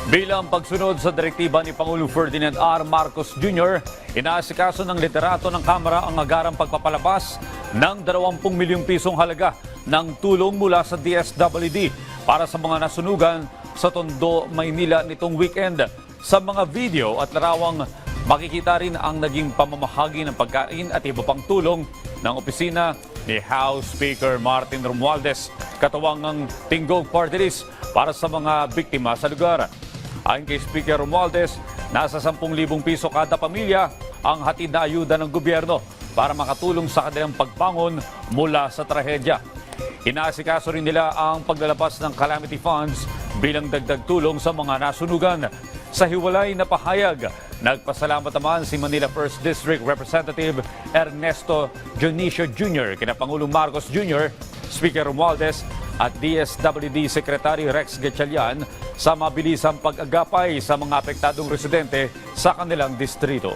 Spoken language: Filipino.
Bilang pagsunod sa direktiba ni Pangulong Ferdinand R. Marcos Jr., inaasikaso ng liderato ng Kamara ang agarang pagpapalabas ng 20 milyong pisong halaga ng tulong mula sa DSWD para sa mga nasunugan sa Tondo, Maynila nitong weekend. Sa mga video at larawang makikita rin ang naging pamamahagi ng pagkain at iba pang tulong ng opisina ni House Speaker Martin Romualdez, katuwang ng Tinggog Party List para sa mga biktima sa lugar. Ayon kay Speaker Romualdez, nasa 10,000 piso kada pamilya ang hatid na ayuda ng gobyerno para makatulong sa kanilang pagbangon mula sa trahedya. Inaasikaso rin nila ang paglalabas ng calamity funds bilang dagdag tulong sa mga nasunugan. Sa hiwalay na pahayag, nagpasalamat naman si Manila 1st District Representative Ernesto Dionisio Jr. kina Pangulong Marcos Jr., Speaker Romualdez at DSWD Secretary Rex Gatchalian sa mabilisang pag-agapay sa mga apektadong residente sa kanilang distrito.